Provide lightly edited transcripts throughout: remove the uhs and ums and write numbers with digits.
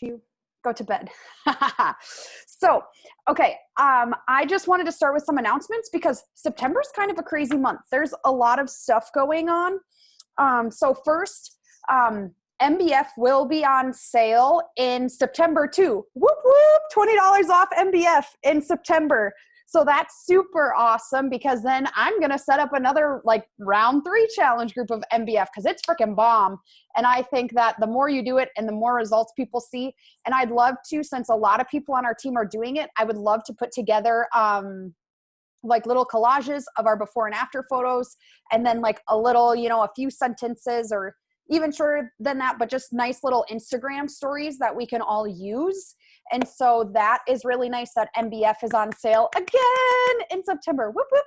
you go to bed. So, okay. I just wanted to start with some announcements because September is kind of a crazy month. There's a lot of stuff going on. So first, MBF will be on sale in September too. Whoop, whoop, $20 off MBF in September. So that's super awesome because then I'm going to set up another like round 3 challenge group of MBF because it's freaking bomb. And I think that the more you do it and the more results people see, and I'd love to, since a lot of people on our team are doing it, I would love to put together, like little collages of our before and after photos, and then like a little, a few sentences or even shorter than that, but just nice little Instagram stories that we can all use. And so that is really nice that MBF is on sale again in September. Whoop, whoop.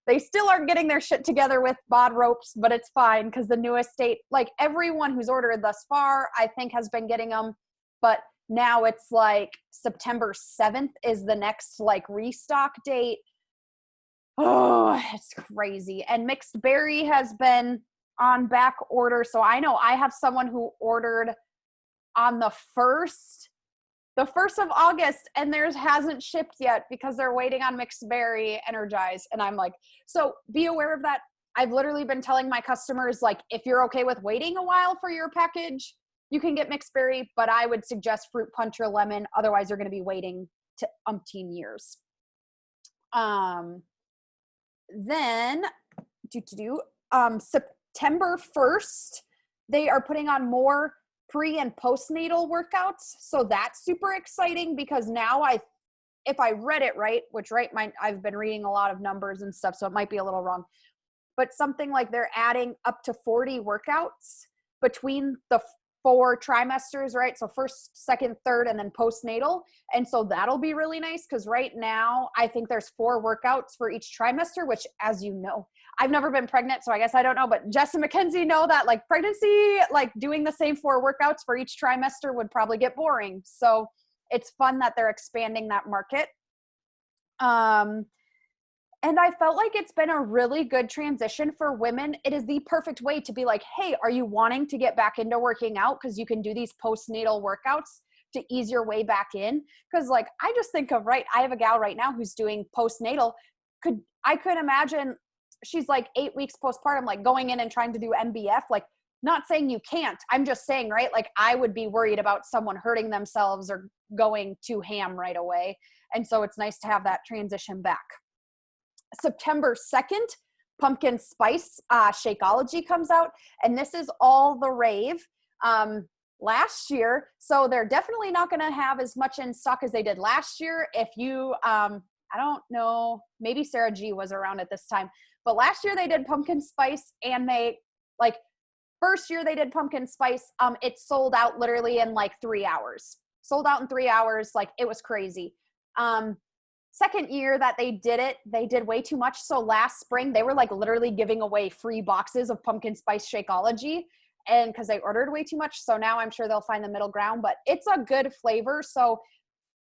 They still aren't getting their shit together with bod ropes, but it's fine because the newest date, like everyone who's ordered thus far, I think has been getting them. But now it's like September 7th is the next like restock date. Oh, it's crazy. And Mixed Berry has been on back order. So I know I have someone who ordered on the 1st of August and theirs hasn't shipped yet because they're waiting on Mixed Berry Energize. And I'm like, so be aware of that. I've literally been telling my customers, like, if you're okay with waiting a while for your package, you can get Mixed Berry, but I would suggest Fruit Punch or Lemon. Otherwise you're going to be waiting to umpteen years. Then September 1st, they are putting on more pre and postnatal workouts. So that's super exciting because now if I read it right, which I've been reading a lot of numbers and stuff, so it might be a little wrong, but something like they're adding up to 40 workouts between the 4 trimesters, right? So first, second, third, and then postnatal. And so that'll be really nice because right now I think there's 4 workouts for each trimester, which, as you know, I've never been pregnant, so I guess I don't know, but Jess and Mackenzie know that like pregnancy, like doing the same 4 workouts for each trimester would probably get boring. So it's fun that they're expanding that market. And I felt like it's been a really good transition for women. It is the perfect way to be like, hey, are you wanting to get back into working out? Because you can do these postnatal workouts to ease your way back in. Because like, I just think of, I have a gal right now who's doing postnatal. I could imagine she's like 8 weeks postpartum, like going in and trying to do MBF. Like, not saying you can't. I'm just saying, right? Like, I would be worried about someone hurting themselves or going too ham right away. And so it's nice to have that transition back. September 2nd, Pumpkin Spice Shakeology comes out, and this is all the rave last year. So they're definitely not going to have as much in stock as they did last year. If you, I don't know, maybe Sarah G was around at this time, but last year they did pumpkin spice, and they like first year they did pumpkin spice. It sold out literally in like 3 hours. Sold out in 3 hours. Like, it was crazy. Second year that they did it, they did way too much. So last spring, they were like literally giving away free boxes of pumpkin spice Shakeology, and because they ordered way too much. So now I'm sure they'll find the middle ground, but it's a good flavor. So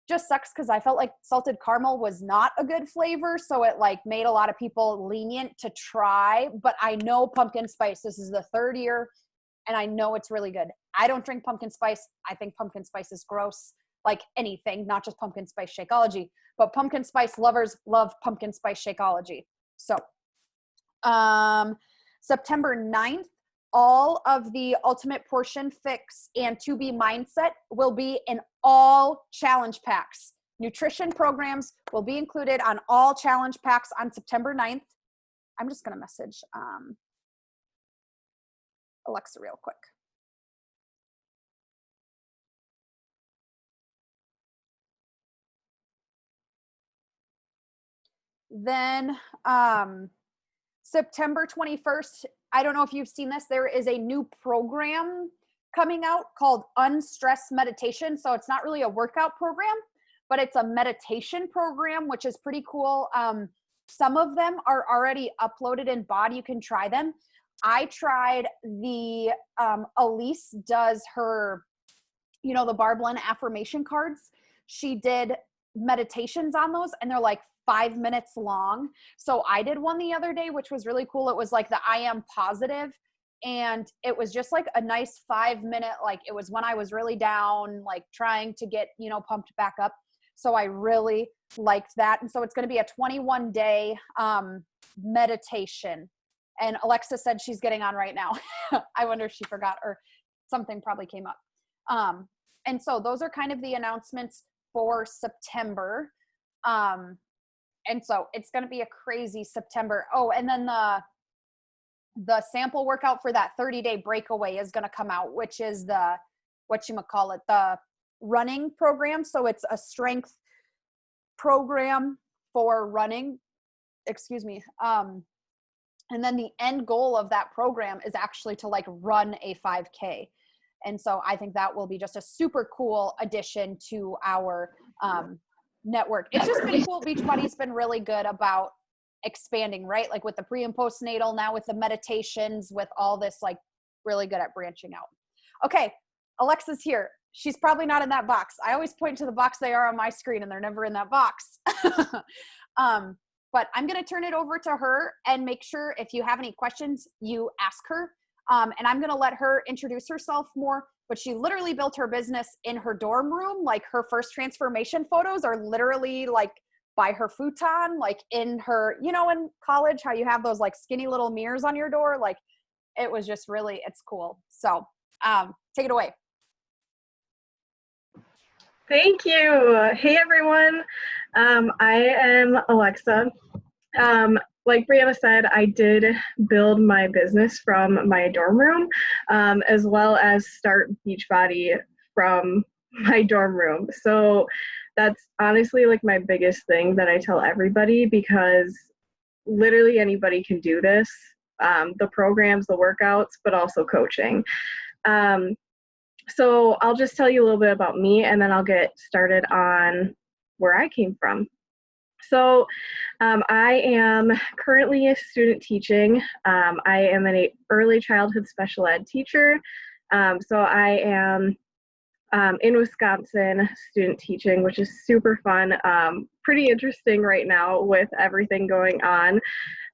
just sucks because I felt like salted caramel was not a good flavor. So it like made a lot of people lenient to try, but I know pumpkin spice, this is the 3rd year, and I know it's really good. I don't drink pumpkin spice. I think pumpkin spice is gross. Like anything, not just pumpkin spice Shakeology, but pumpkin spice lovers love pumpkin spice Shakeology. So September 9th, all of the Ultimate Portion Fix and To Be Mindset will be in all challenge packs. Nutrition programs will be included on all challenge packs on September 9th. I'm just going to message Alexa real quick. Then September 21st, I don't know if you've seen this, there is a new program coming out called Unstress Meditation. So it's not really a workout program, but it's a meditation program, which is pretty cool. Some of them are already uploaded in Bod. You can try them. I tried the, Elise does her, the Barblin affirmation cards. She did meditations on those, and they're like 5 minutes long. So I did one the other day, which was really cool. It was like the I am positive. And it was just like a nice 5 minute, like it was when I was really down, like trying to get, pumped back up. So I really liked that. And so it's going to be a 21-day meditation. And Alexa said she's getting on right now. I wonder if she forgot or something probably came up. And so those are kind of the announcements for September. And so it's going to be a crazy September. Oh, and then the sample workout for that 30-day breakaway is going to come out, which is the running program. So it's a strength program for running, excuse me. And then the end goal of that program is actually to like run a 5K. And so I think that will be just a super cool addition to our network. It's just been cool. Beachbody's been really good about expanding, right? Like with the pre and postnatal, now with the meditations, with all this, like really good at branching out. Okay, Alexa's here. She's probably not in that box. I always point to the box they are on my screen and they're never in that box. But I'm going to turn it over to her and make sure if you have any questions, you ask her. And I'm going to let her introduce herself more, but she literally built her business in her dorm room. Like her first transformation photos are literally like by her futon, like in her, in college, how you have those like skinny little mirrors on your door. Like it was just really, it's cool. So take it away. Thank you. Hey, everyone. I am Alexa. Like Brianna said, I did build my business from my dorm room, as well as start Beachbody from my dorm room. So that's honestly like my biggest thing that I tell everybody, because literally anybody can do this, the programs, the workouts, but also coaching. So I'll just tell you a little bit about me, and then I'll get started on where I came from. So I am currently a student teaching. I am an early childhood special ed teacher. So I am in Wisconsin student teaching, which is super fun. Pretty interesting right now with everything going on.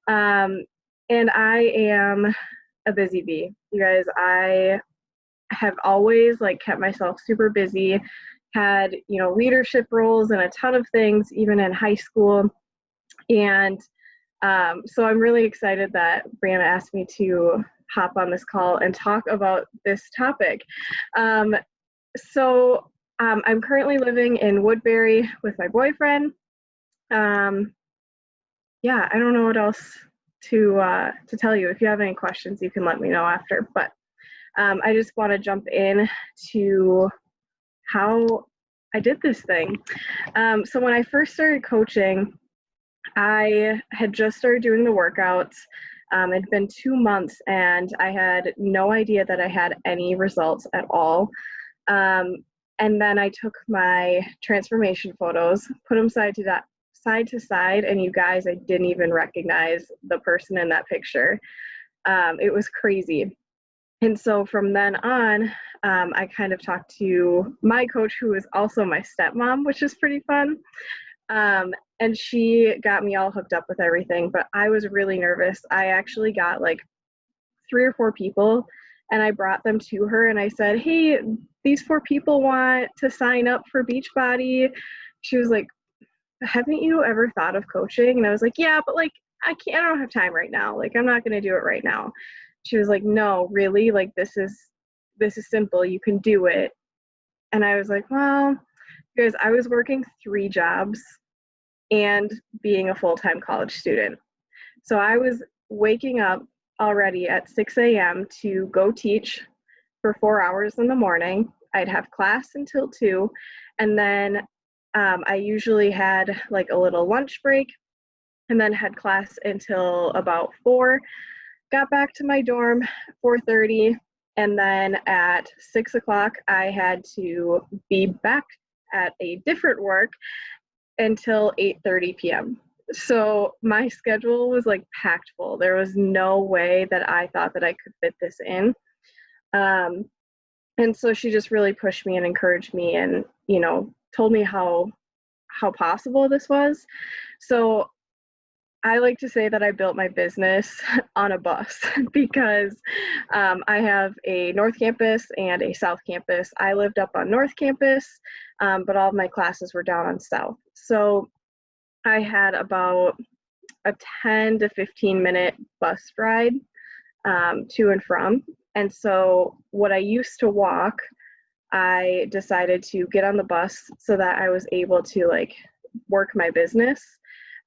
And I am a busy bee. You guys, I have always like kept myself super busy, had, leadership roles and a ton of things, even in high school. And so I'm really excited that Brianna asked me to hop on this call and talk about this topic. So I'm currently living in Woodbury with my boyfriend. Yeah, I don't know what else to tell you. If you have any questions, you can let me know after. But I just want to jump in to how I did this thing. So when I first started coaching, I had just started doing the workouts. It had been 2 months and I had no idea that I had any results at all. And then I took my transformation photos, put them side to side, and you guys, I didn't even recognize the person in that picture. It was crazy. And so from then on, I kind of talked to my coach, who is also my stepmom, which is pretty fun. And she got me all hooked up with everything, but I was really nervous. I actually got like 3 or 4 people, and I brought them to her and I said, hey, these 4 people want to sign up for Beachbody. She was like, haven't you ever thought of coaching? And I was like, yeah, but like, I don't have time right now. Like, I'm not going to do it right now. She was like, no, really? Like, this is simple. You can do it. And I was like, well, because I was working 3 jobs and being a full-time college student. So I was waking up already at 6 a.m. to go teach for 4 hours in the morning. I'd have class until 2. And then I usually had like a little lunch break and then had class until about 4. Got back to my dorm 4:30, and then at 6 o'clock I had to be back at a different work until 8:30 p.m. So my schedule was like packed full. There was no way that I thought that I could fit this in. And so she just really pushed me and encouraged me and, told me how possible this was. So I like to say that I built my business on a bus because I have a North Campus and a South Campus. I lived up on North Campus, but all of my classes were down on South. So I had about a 10 to 15-minute bus ride to and from. And so what I used to walk, I decided to get on the bus so that I was able to like work my business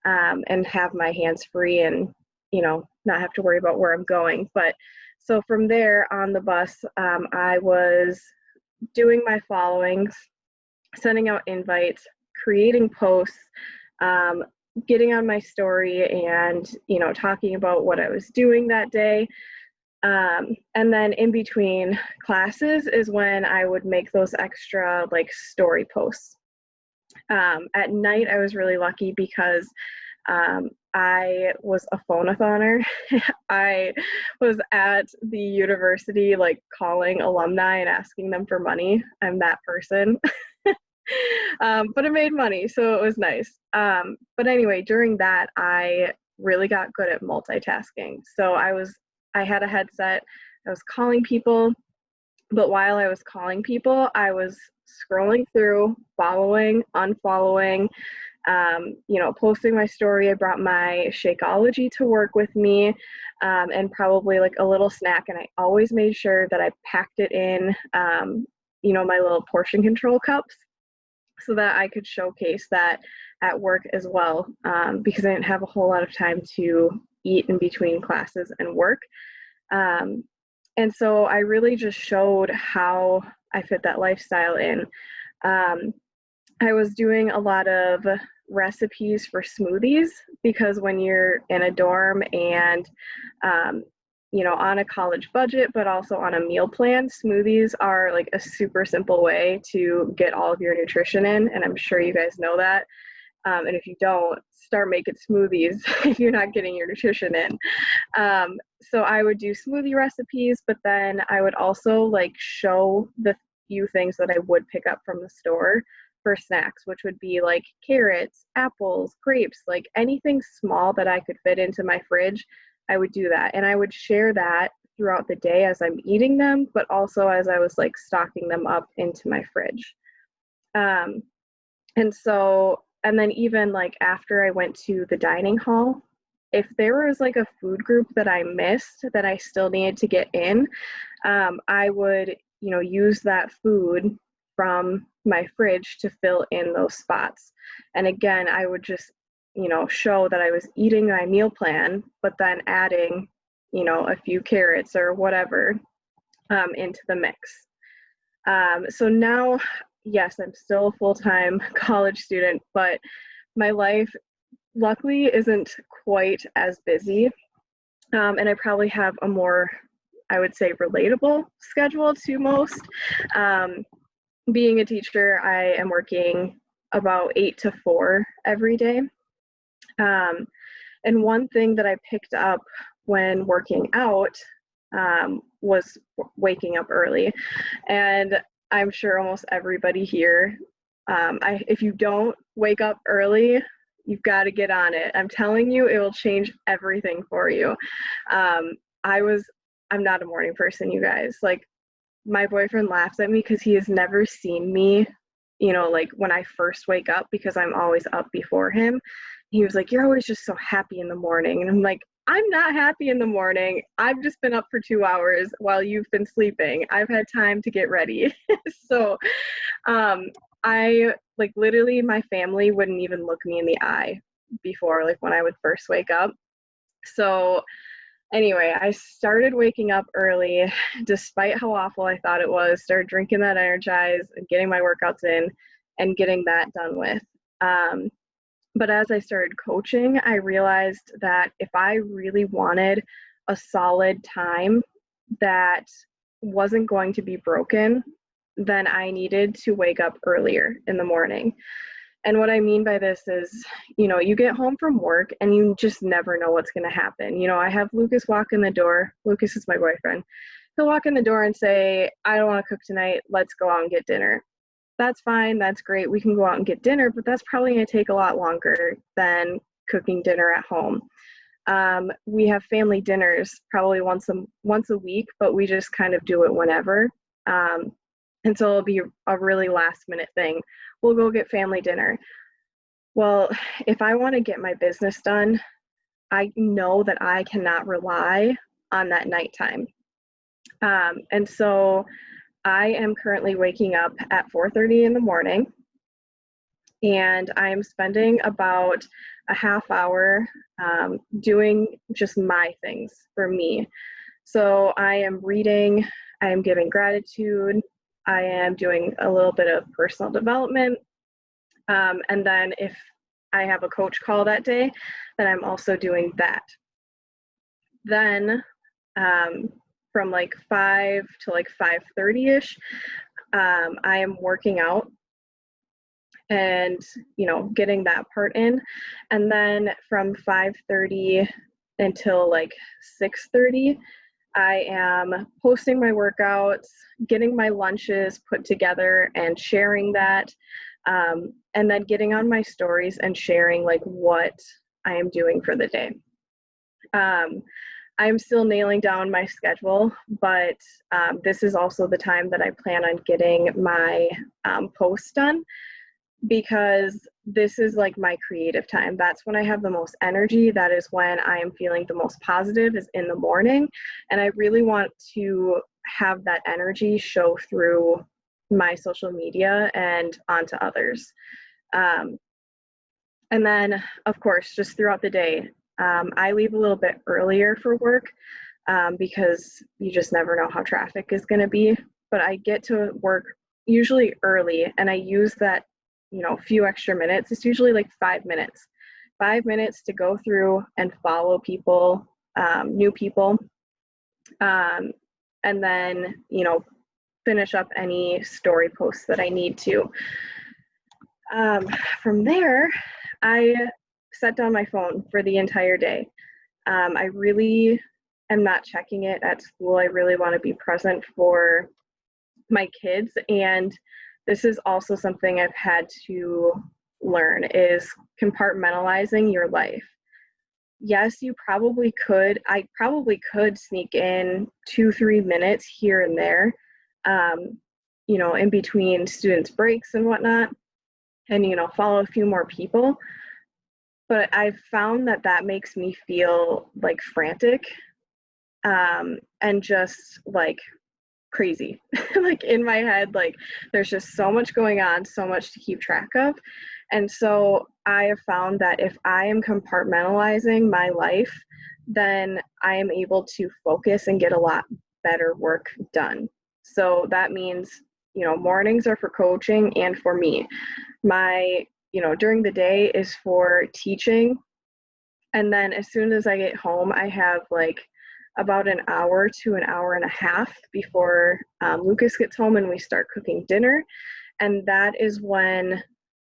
and have my hands free and, not have to worry about where I'm going. But so from there on the bus, I was doing my followings, sending out invites, creating posts, um, getting on my story and, talking about what I was doing that day. And then in between classes is when I would make those extra like story posts. At night, I was really lucky because I was a phone-a-thoner. I was at the university, like calling alumni and asking them for money. I'm that person. But it made money, so it was nice. But anyway, during that, I really got good at multitasking. So I had a headset, I was calling people, but while I was calling people, I was scrolling through, following, unfollowing, posting my story. I brought my Shakeology to work with me, and probably like a little snack. And I always made sure that I packed it in, my little portion control cups so that I could showcase that at work as well, because I didn't have a whole lot of time to eat in between classes and work. And so I really just showed how I fit that lifestyle in. I was doing a lot of recipes for smoothies because when you're in a dorm and, on a college budget, but also on a meal plan, smoothies are like a super simple way to get all of your nutrition in. And I'm sure you guys know that. And if you don't, start making smoothies if you're not getting your nutrition in. So I would do smoothie recipes, but then I would also like show the few things that I would pick up from the store for snacks, which would be like carrots, apples, grapes, like anything small that I could fit into my fridge, I would do that. And I would share that throughout the day as I'm eating them, but also as I was like stocking them up into my fridge. And then even like after I went to the dining hall, if there was like a food group that I missed that I still needed to get in, I would, use that food from my fridge to fill in those spots. And again, I would just, show that I was eating my meal plan, but then adding, a few carrots or whatever into the mix. So now, yes, I'm still a full-time college student, but my life luckily isn't quite as busy. And I probably have a more, I would say, relatable schedule to most. Being a teacher, I am working about 8 to 4 every day. And one thing that I picked up when working out was waking up early. And I'm sure almost everybody here, if you don't wake up early, you've got to get on it. I'm telling you, it will change everything for you. I'm not a morning person, you guys. Like, my boyfriend laughs at me because he has never seen me, like when I first wake up, because I'm always up before him. He was like, "You're always just so happy in the morning." And I'm like, I'm not happy in the morning. I've just been up for 2 hours while you've been sleeping. I've had time to get ready. So I like literally my family wouldn't even look me in the eye before, like when I would first wake up. So anyway, I started waking up early despite how awful I thought it was, started drinking that Energize and getting my workouts in and getting that done with. But as I started coaching, I realized that if I really wanted a solid time that wasn't going to be broken, then I needed to wake up earlier in the morning. And what I mean by this is, you get home from work and you just never know what's going to happen. I have Lucas walk in the door. Lucas is my boyfriend. He'll walk in the door and say, "I don't want to cook tonight. Let's go out and get dinner." That's fine. That's great. We can go out and get dinner, but that's probably going to take a lot longer than cooking dinner at home. We have family dinners probably once a week, but we just kind of do it whenever. And so it'll be a really last minute thing. We'll go get family dinner. Well, if I want to get my business done, I know that I cannot rely on that nighttime. And so I am currently waking up at 4:30 in the morning, and I am spending about a half hour doing just my things for me. So I am reading, I am giving gratitude, I am doing a little bit of personal development. And then if I have a coach call that day, then I'm also doing that. Then from like 5 to like 5:30ish, I am working out and, you know, getting that part in. And then from 5:30 until like 6:30, I am posting my workouts, getting my lunches put together and sharing that, and then getting on my stories and sharing like what I am doing for the day. I'm still nailing down my schedule, but this is also the time that I plan on getting my posts done, because this is like my creative time. That's when I have the most energy. That is when I am feeling the most positive, is in the morning. And I really want to have that energy show through my social media and onto others. And then, of course, just throughout the day, I leave a little bit earlier for work because you just never know how traffic is going to be. But I get to work usually early, and I use that, you know, few extra minutes. It's usually like 5 minutes. 5 minutes to go through and follow people, new people, and then, you know, finish up any story posts that I need to. From there, I set down my phone for the entire day. I really am not checking it at school. I really want to be present for my kids. And this is also something I've had to learn, is compartmentalizing your life. Yes, I probably could sneak in 2-3 minutes here and there, you know, in between students' breaks and whatnot, and, you know, follow a few more people. But I've found that that makes me feel like frantic, and just like crazy. Like in my head, like there's just so much going on, so much to keep track of. And so I have found that if I am compartmentalizing my life, then I am able to focus and get a lot better work done. So that means, you know, mornings are for coaching and for me. My, you know, during the day is for teaching. And then as soon as I get home, I have like about an hour to an hour and a half before Lucas gets home and we start cooking dinner. And that is when,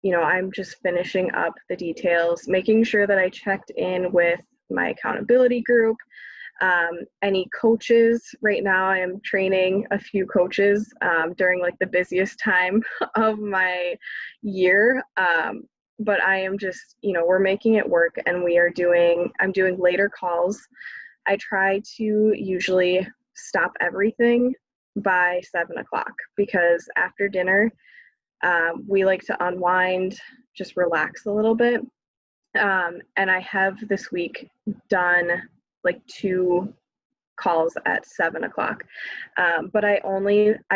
you know, I'm just finishing up the details, making sure that I checked in with my accountability group. Any coaches. Right now I am training a few coaches during like the busiest time of my year. But I am just, you know, we're making it work, and I'm doing later calls. I try to usually stop everything by 7 o'clock, because after dinner, we like to unwind, just relax a little bit. And I have this week done like 2 calls at 7 o'clock. But I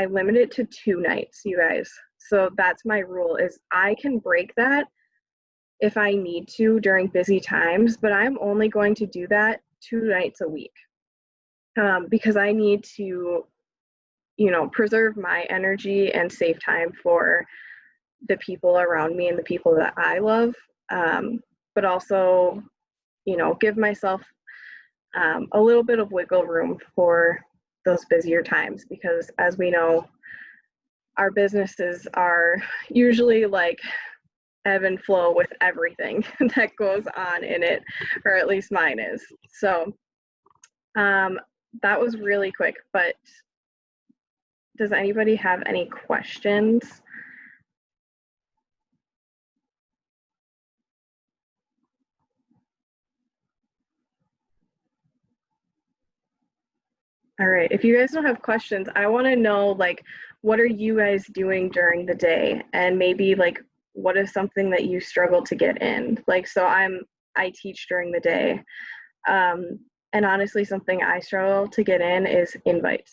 limit it to 2 nights, you guys. So that's my rule, is I can break that if I need to during busy times, but I'm only going to do that 2 nights a week, because I need to, you know, preserve my energy and save time for the people around me and the people that I love, but also, you know, give myself a little bit of wiggle room for those busier times, because as we know, our businesses are usually like ebb and flow with everything that goes on in it, or at least mine is. So that was really quick, but does anybody have any questions? All right. If you guys don't have questions, I want to know, like, what are you guys doing during the day? And maybe, like, what is something that you struggle to get in? Like, so I teach during the day. Um, and honestly, something I struggle to get in is invites.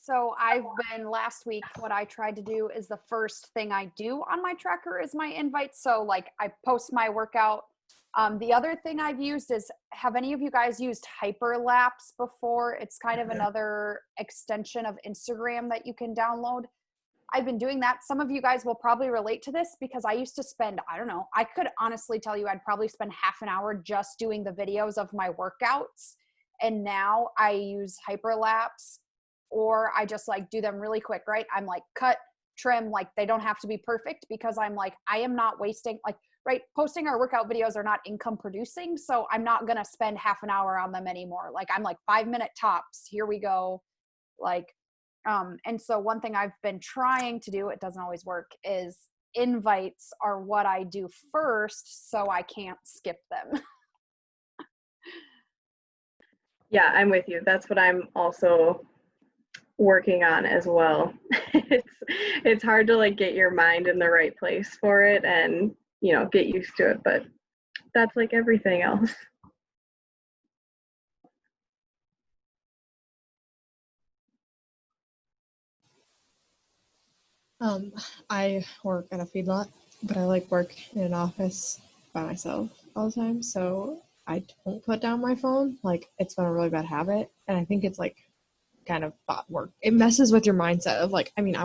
So I've been last week, what I tried to do is the first thing I do on my tracker is my invites. So like I post my workout. The other thing I've used is, have any of you guys used Hyperlapse before? It's kind of another extension of Instagram that you can download. I've been doing that. Some of you guys will probably relate to this because I used to spend, I don't know, I could honestly tell you I'd probably spend half an hour just doing the videos of my workouts. And now I use Hyperlapse, or I just like do them really quick, right? I'm like cut, trim, like they don't have to be perfect because I'm like, I am not wasting, like, right? Posting our workout videos are not income producing. So I'm not going to spend half an hour on them anymore. Like I'm like 5-minute tops. Here we go. Like, and so one thing I've been trying to do, it doesn't always work, is invites are what I do first so I can't skip them. Yeah, I'm with you. That's what I'm also working on as well. It's hard to like get your mind in the right place for it and, get used to it, but that's like everything else. Um, I work at a feedlot, but I like work in an office by myself all the time. So I don't put down my phone. Like it's been a really bad habit. And I think it's like kind of bot work. It messes with your mindset of like, I mean,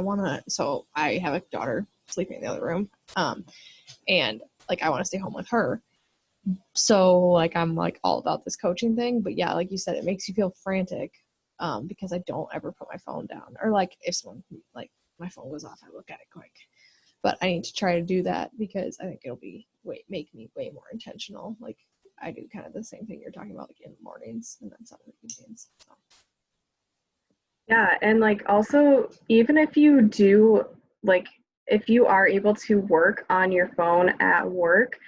so I have a daughter sleeping in the other room. And like, I want to stay home with her. So like, I'm like all about this coaching thing, but yeah, like you said, it makes you feel frantic. Because I don't ever put my phone down, or like if someone like my phone goes off, I look at it quick. But I need to try to do that because I think it'll make me way more intentional. Like I do kind of the same thing you're talking about, like in the mornings and then some in the evenings. So. Yeah, and like also, even if you do, like, if you are able to work on your phone at work,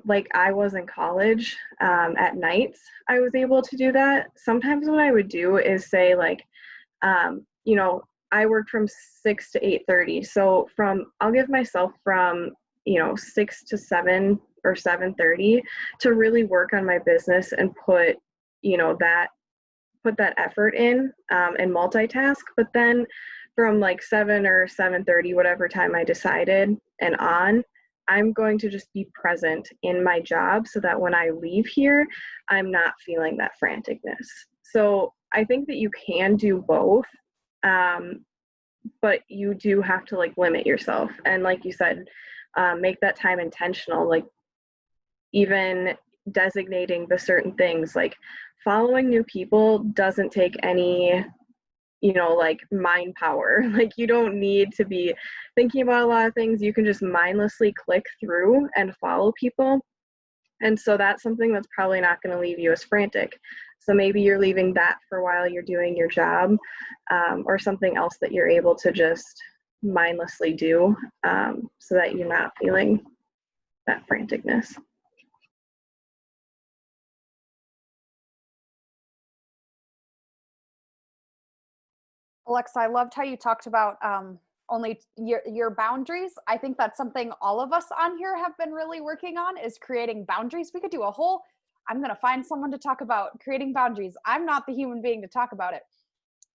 like I was in college, at nights, I was able to do that. Sometimes what I would do is say like, I work from 6 to 8:30. So I'll give myself from, 6 to 7 or 7:30 to really work on my business and you know, that put that effort in, and multitask. But then from like 7 or 7:30, whatever time I decided and on, I'm going to just be present in my job so that when I leave here, I'm not feeling that franticness. So I think that you can do both, but you do have to like limit yourself. And like you said, make that time intentional, like even designating the certain things, like following new people doesn't take any, like mind power. Like you don't need to be thinking about a lot of things. You can just mindlessly click through and follow people. And so that's something that's probably not going to leave you as frantic. So maybe you're leaving that for while you're doing your job, or something else that you're able to just mindlessly do, so that you're not feeling that franticness. Alexa, I loved how you talked about only your boundaries. I think that's something all of us on here have been really working on, is creating boundaries. We could do a whole, I'm going to find someone to talk about creating boundaries. I'm not the human being to talk about it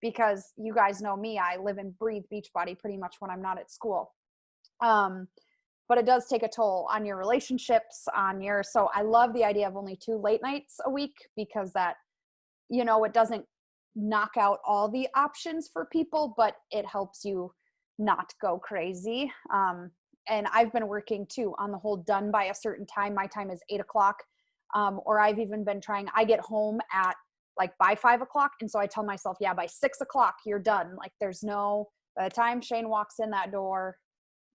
because you guys know me. I live and breathe Beachbody pretty much when I'm not at school. But it does take a toll on your relationships, so I love the idea of only 2 late nights a week, because that, it doesn't knock out all the options for people, but it helps you not go crazy. And I've been working too on the whole done by a certain time. My time is 8 o'clock. Or I've even been trying, I get home at like by 5 o'clock. And so I tell myself, yeah, by 6 o'clock, you're done. Like by the time Shane walks in that door,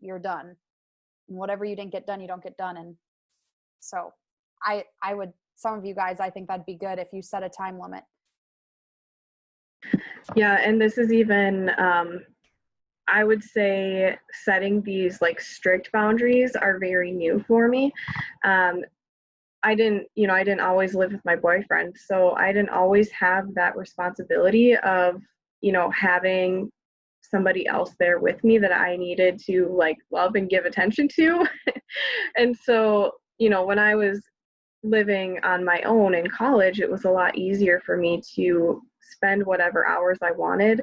you're done. And whatever you didn't get done, you don't get done. And so I would, some of you guys, I think that'd be good if you set a time limit. Yeah, and this is even, I would say setting these like strict boundaries are very new for me. I didn't always live with my boyfriend. So I didn't always have that responsibility of, having somebody else there with me that I needed to like love and give attention to. And so, when I was living on my own in college, it was a lot easier for me to spend whatever hours I wanted.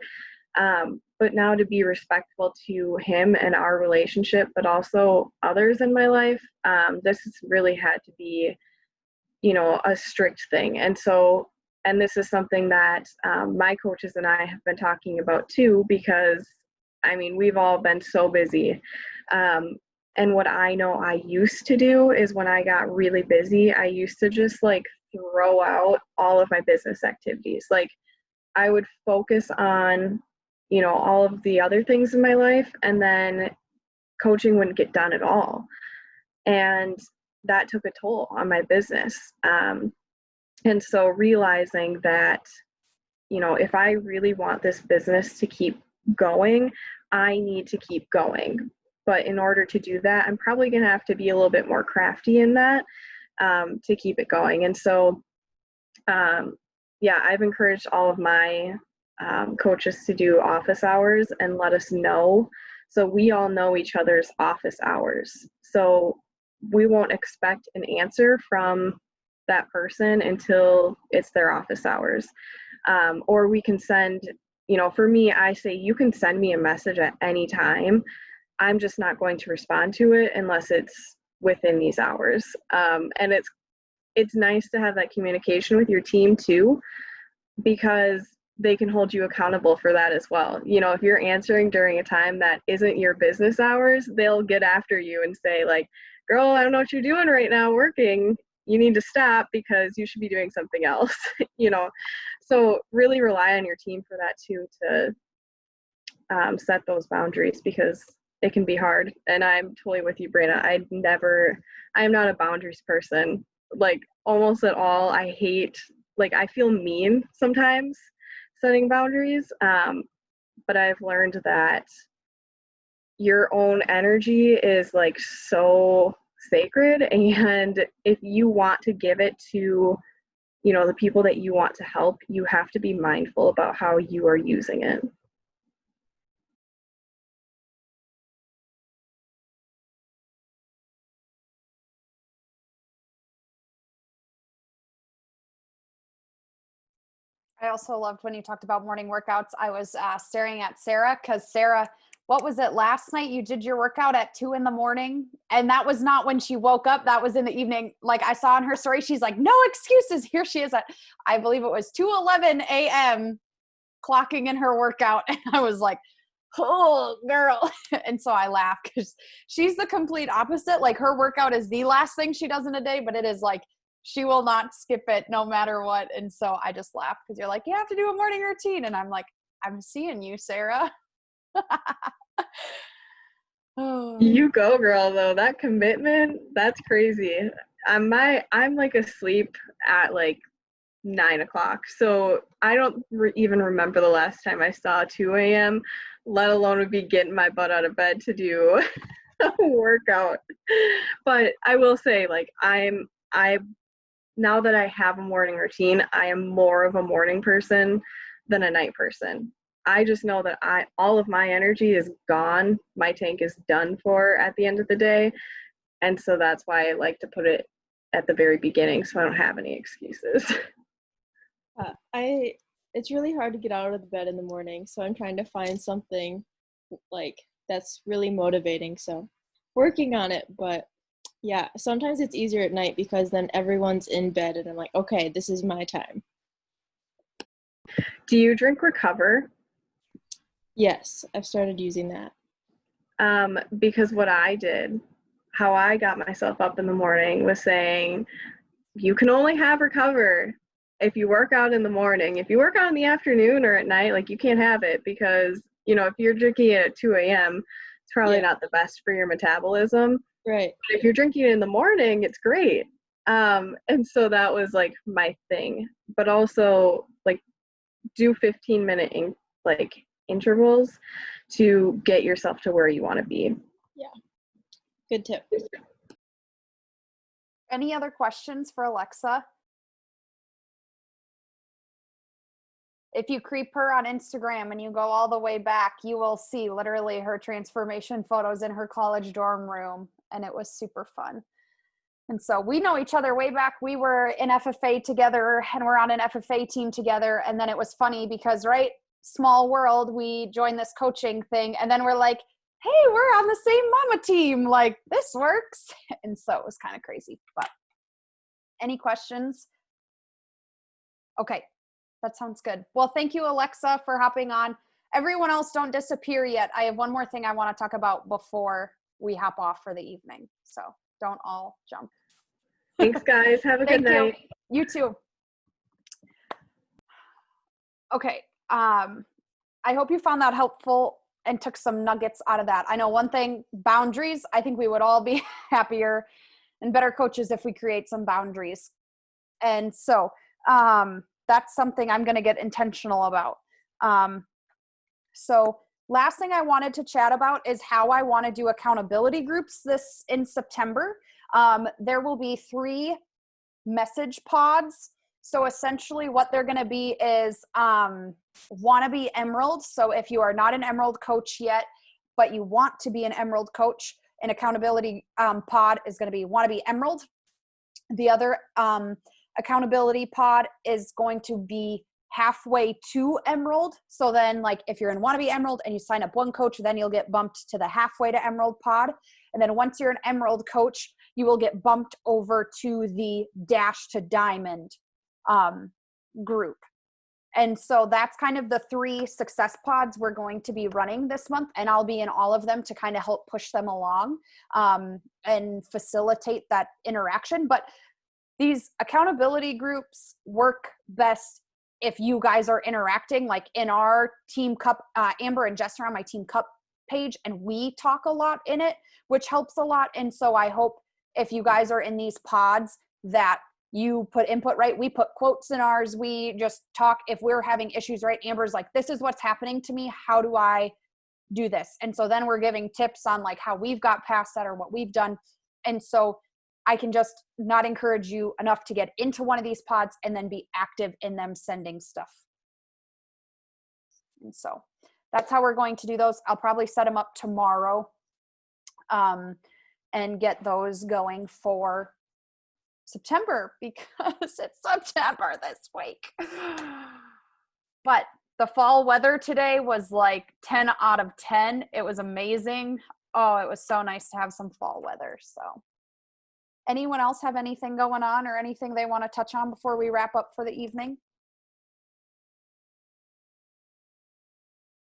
But now to be respectful to him and our relationship, but also others in my life, this has really had to be, a strict thing. And this is something that my coaches and I have been talking about too, because I mean, we've all been so busy. And what I know I used to do is when I got really busy, I used to just like throw out all of my business activities. Like I would focus on, all of the other things in my life, and then coaching wouldn't get done at all. And that took a toll on my business. And so realizing that, if I really want this business to keep going, I need to keep going. But in order to do that, I'm probably going to have to be a little bit more crafty in that to keep it going. And so, I've encouraged all of my coaches to do office hours and let us know. So we all know each other's office hours. So we won't expect an answer from that person until it's their office hours. Or we can send, for me, I say, you can send me a message at any time. I'm just not going to respond to it unless it's within these hours. And it's nice to have that communication with your team too, because they can hold you accountable for that as well. If you're answering during a time that isn't your business hours, they'll get after you and say like, girl, I don't know what you're doing right now working. You need to stop because you should be doing something else, So really rely on your team for that too, to set those boundaries, because it can be hard. And I'm totally with you, Brina. I'm not a boundaries person, like almost at all. I feel mean sometimes setting boundaries. But I've learned that your own energy is like so sacred, and if you want to give it to the people that you want to help, you have to be mindful about how you are using it. I also loved when you talked about morning workouts. I was staring at Sarah, because Sarah, what was it last night? You did your workout at 2 a.m. and that was not when she woke up. That was in the evening. Like I saw in her story, she's like, no excuses. Here she is at, I believe it was 2:11 a.m. clocking in her workout. And I was like, oh girl. And so I laugh because she's the complete opposite. Like her workout is the last thing she does in a day, but it is like, she will not skip it no matter what. And so I just laugh because you're like, you have to do a morning routine. And I'm like, I'm seeing you, Sarah. Oh. You go, girl, though. That commitment, that's crazy. I'm like asleep at like 9 o'clock. So I don't even remember the last time I saw 2 a.m., let alone would be getting my butt out of bed to do a workout. But I will say, like, now that I have a morning routine, I am more of a morning person than a night person. I just know that all of my energy is gone. My tank is done for at the end of the day. And so that's why I like to put it at the very beginning, so I don't have any excuses. It's really hard to get out of the bed in the morning, so I'm trying to find something like that's really motivating. So working on it, but yeah, sometimes it's easier at night because then everyone's in bed and I'm like, okay, this is my time. Do you drink Recover? Yes, I've started using that. Because what I did, how I got myself up in the morning was saying, you can only have Recover if you work out in the morning. If you work out in the afternoon or at night, like you can't have it, because, if you're drinking it at 2 a.m., it's probably not the best for your metabolism. Right. But if you're drinking it in the morning, it's great. And so that was like my thing. But also like do 15-minute intervals to get yourself to where you want to be. Yeah. Good tip. Any other questions for Alexa? If you creep her on Instagram and you go all the way back, you will see literally her transformation photos in her college dorm room. And it was super fun. And so we know each other way back. We were in FFA together and we're on an FFA team together. And then it was funny because, right, small world, we joined this coaching thing. And then we're like, hey, we're on the same mama team. Like, this works. And so it was kind of crazy. But any questions? Okay. That sounds good. Well, thank you, Alexa, for hopping on. Everyone else, don't disappear yet. I have one more thing I want to talk about before we hop off for the evening. So don't all jump. Thanks, guys. Have a good night. You too. Okay. I hope you found that helpful and took some nuggets out of that. I know one thing, boundaries. I think we would all be happier and better coaches if we create some boundaries. And so, that's something I'm going to get intentional about. So last thing I wanted to chat about is how I want to do accountability groups this in September. There will be 3 message pods. So essentially what they're going to be is wannabe Emerald. So if you are not an Emerald coach yet, but you want to be an Emerald coach, an accountability pod is going to be wannabe Emerald. The other accountability pod is going to be halfway to Emerald. So then, like, if you're in wannabe Emerald and you sign up one coach, then you'll get bumped to the halfway to Emerald pod. And then once you're an Emerald coach, you will get bumped over to the Dash to Diamond group. And so that's kind of the 3 success pods we're going to be running this month. And I'll be in all of them to kind of help push them along and facilitate that interaction. But these accountability groups work best if you guys are interacting, like in our Team Cup, Amber and Jess are on my Team Cup page, and we talk a lot in it, which helps a lot. And so I hope if you guys are in these pods that you put input, right? We put quotes in ours. We just talk. If we're having issues, right? Amber's like, this is what's happening to me. How do I do this? And so then we're giving tips on like how we've got past that or what we've done. And so I can just not encourage you enough to get into one of these pods and then be active in them sending stuff. And so that's how we're going to do those. I'll probably set them up tomorrow and get those going for September because it's September this week. But the fall weather today was like 10 out of 10. It was amazing. Oh, it was so nice to have some fall weather. So anyone else have anything going on or anything they want to touch on before we wrap up for the evening?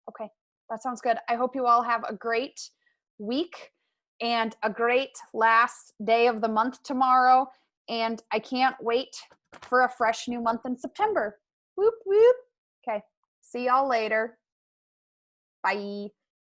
Okay, that sounds good. I hope you all have a great week and a great last day of the month tomorrow. And I can't wait for a fresh new month in September. Whoop, whoop. Okay, see y'all later. Bye.